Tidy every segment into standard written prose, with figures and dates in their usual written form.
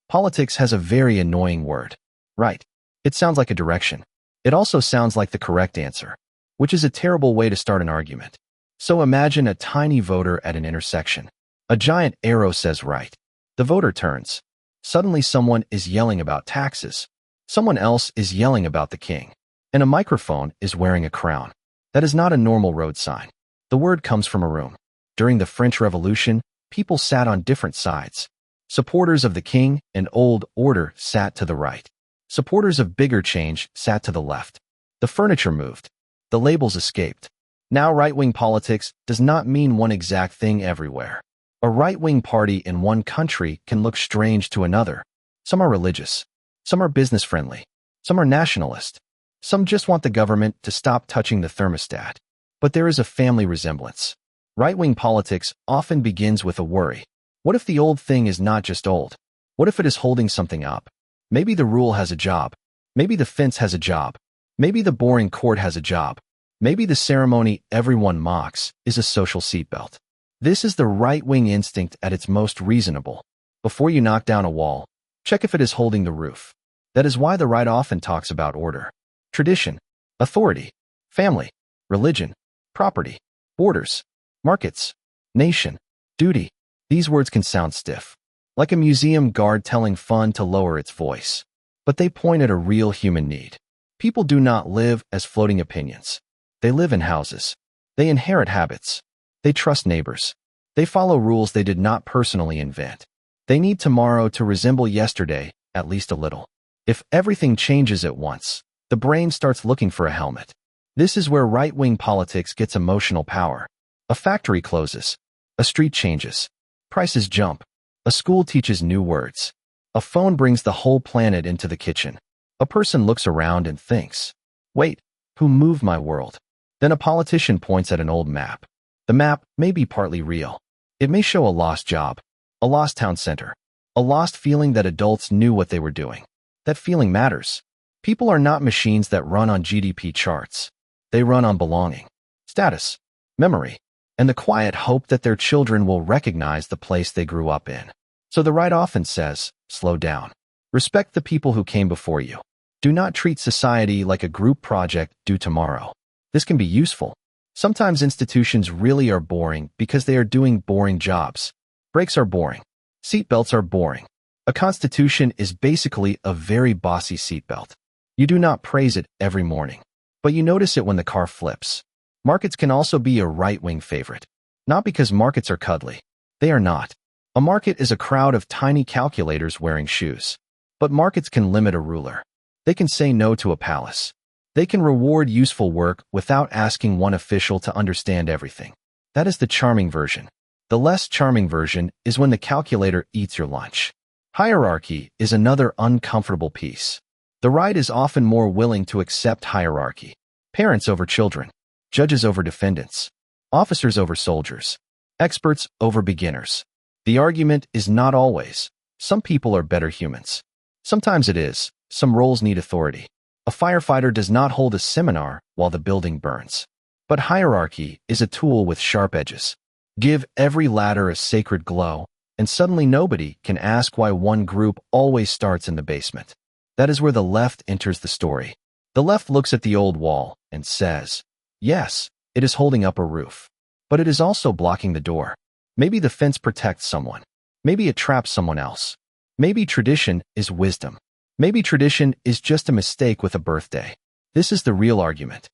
Politics has a very annoying word. Right. It sounds like a direction. It also sounds like the correct answer, which is a terrible way to start an argument. So imagine a tiny voter at an intersection. A giant arrow says right. The voter turns. Suddenly someone is yelling about taxes. Someone else is yelling about the king. And a microphone is wearing a crown. That is not a normal road sign. The word comes from a room. During the French Revolution, people sat on different sides. Supporters of the king and old order sat to the right. Supporters of bigger change sat to the left. The furniture moved. The labels escaped. Now right-wing politics does not mean one exact thing everywhere. A right-wing party in one country can look strange to another. Some are religious. Some are business-friendly. Some are nationalist. Some just want the government to stop touching the thermostat. But there is a family resemblance. Right-wing politics often begins with a worry. What if the old thing is not just old? What if it is holding something up? Maybe the rule has a job. Maybe the fence has a job. Maybe the boring court has a job. Maybe the ceremony everyone mocks is a social seatbelt. This is the right-wing instinct at its most reasonable. Before you knock down a wall, check if it is holding the roof. That is why the right often talks about order, tradition, authority, family, religion, property, borders, markets, nation, duty. These words can sound stiff, like a museum guard telling fun to lower its voice. But they point at a real human need. People do not live as floating opinions. They live in houses. They inherit habits. They trust neighbors. They follow rules they did not personally invent. They need tomorrow to resemble yesterday, at least a little. If everything changes at once, the brain starts looking for a helmet. This is where right-wing politics gets emotional power. A factory closes. A street changes. Prices jump. A school teaches new words. A phone brings the whole planet into the kitchen. A person looks around and thinks, wait, who moved my world? Then a politician points at an old map. The map may be partly real. It may show a lost job, a lost town center, a lost feeling that adults knew what they were doing. That feeling matters. People are not machines that run on GDP charts. They run on belonging, status, memory, and the quiet hope that their children will recognize the place they grew up in. So the right often says, slow down. Respect the people who came before you. Do not treat society like a group project due tomorrow. This can be useful. Sometimes institutions really are boring because they are doing boring jobs. Brakes are boring. Seatbelts are boring. A constitution is basically a very bossy seatbelt. You do not praise it every morning, but you notice it when the car flips. Markets can also be a right-wing favorite. Not because markets are cuddly. They are not. A market is a crowd of tiny calculators wearing shoes. But markets can limit a ruler. They can say no to a palace. They can reward useful work without asking one official to understand everything. That is the charming version. The less charming version is when the calculator eats your lunch. Hierarchy is another uncomfortable piece. The right is often more willing to accept hierarchy. Parents over children, judges over defendants, officers over soldiers, experts over beginners. The argument is not always, some people are better humans. Sometimes it is, some roles need authority. A firefighter does not hold a seminar while the building burns. But hierarchy is a tool with sharp edges. Give every ladder a sacred glow, and suddenly nobody can ask why one group always starts in the basement. That is where the left enters the story. The left looks at the old wall and says, yes, it is holding up a roof. But it is also blocking the door. Maybe the fence protects someone. Maybe it traps someone else. Maybe tradition is wisdom. Maybe tradition is just a mistake with a birthday. This is the real argument.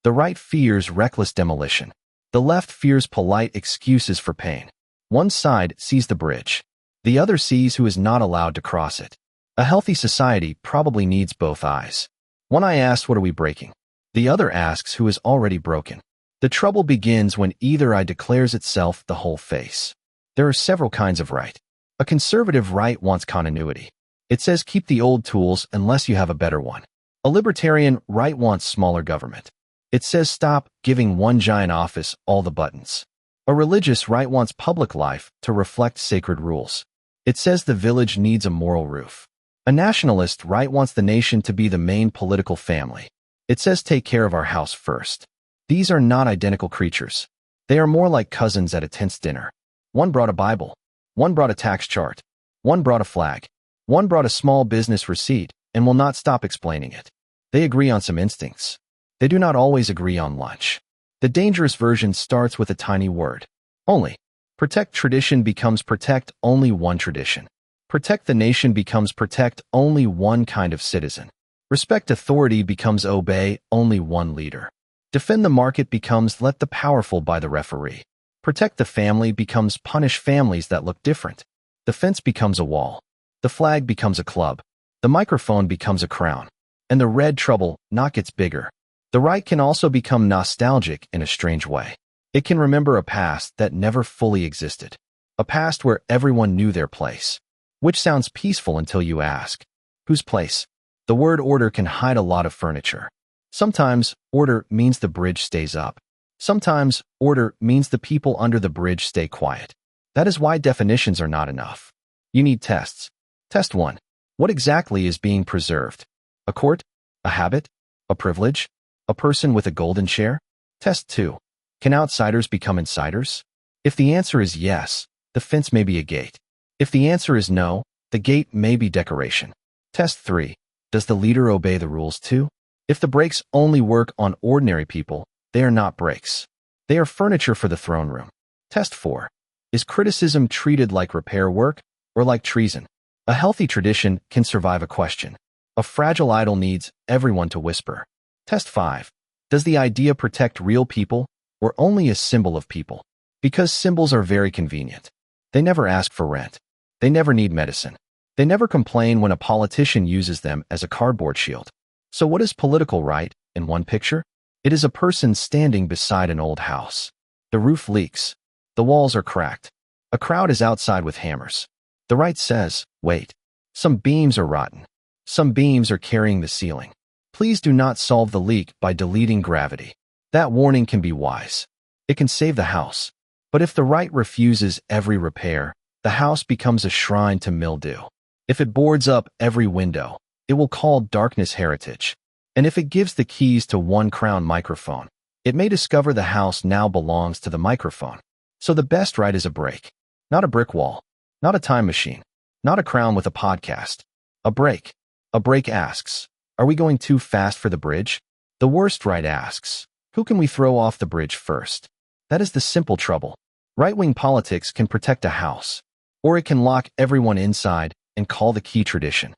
The right fears reckless demolition. The left fears polite excuses for pain. One side sees the bridge. The other sees who is not allowed to cross it. A healthy society probably needs both eyes. One eye asks, what are we breaking? The other asks who is already broken. The trouble begins when either eye declares itself the whole face. There are several kinds of right. A conservative right wants continuity. It says keep the old tools unless you have a better one. A libertarian right wants smaller government. It says stop giving one giant office all the buttons. A religious right wants public life to reflect sacred rules. It says the village needs a moral roof. A nationalist right wants the nation to be the main political family. It says take care of our house first. These are not identical creatures. They are more like cousins at a tense dinner. One brought a Bible. One brought a tax chart. One brought a flag. One brought a small business receipt and will not stop explaining it. They agree on some instincts. They do not always agree on lunch. The dangerous version starts with a tiny word. Only. Protect tradition becomes protect only one tradition. Protect the nation becomes protect only one kind of citizen. Respect authority becomes obey only one leader. Defend the market becomes let the powerful buy the referee. Protect the family becomes punish families that look different. The fence becomes a wall. The flag becomes a club. The microphone becomes a crown. And the red trouble not gets bigger. The right can also become nostalgic in a strange way. It can remember a past that never fully existed. A past where everyone knew their place. Which sounds peaceful until you ask, whose place? The word order can hide a lot of furniture. Sometimes order means the bridge stays up. Sometimes order means the people under the bridge stay quiet. That is why definitions are not enough. You need tests. Test 1. What exactly is being preserved? A court? A habit? A privilege? A person with a golden share? Test 2. Can outsiders become insiders? If the answer is yes, the fence may be a gate. If the answer is no, the gate may be decoration. Test 3. Does the leader obey the rules too? If the brakes only work on ordinary people, they are not brakes. They are furniture for the throne room. Test 4. Is criticism treated like repair work or like treason? A healthy tradition can survive a question. A fragile idol needs everyone to whisper. Test 5. Does the idea protect real people or only a symbol of people? Because symbols are very convenient. They never ask for rent. They never need medicine. They never complain when a politician uses them as a cardboard shield. So what is political right in one picture? It is a person standing beside an old house. The roof leaks. The walls are cracked. A crowd is outside with hammers. The right says, wait. Some beams are rotten. Some beams are carrying the ceiling. Please do not solve the leak by deleting gravity. That warning can be wise. It can save the house. But if the right refuses every repair, the house becomes a shrine to mildew. If it boards up every window, it will call darkness heritage. And if it gives the keys to one crown microphone, it may discover the house now belongs to the microphone. So the best right is a break. Not a brick wall. Not a time machine. Not a crown with a podcast. A break. A break asks, are we going too fast for the bridge? The worst right asks, who can we throw off the bridge first? That is the simple trouble. Right-wing politics can protect a house, or it can lock everyone inside and call the key tradition.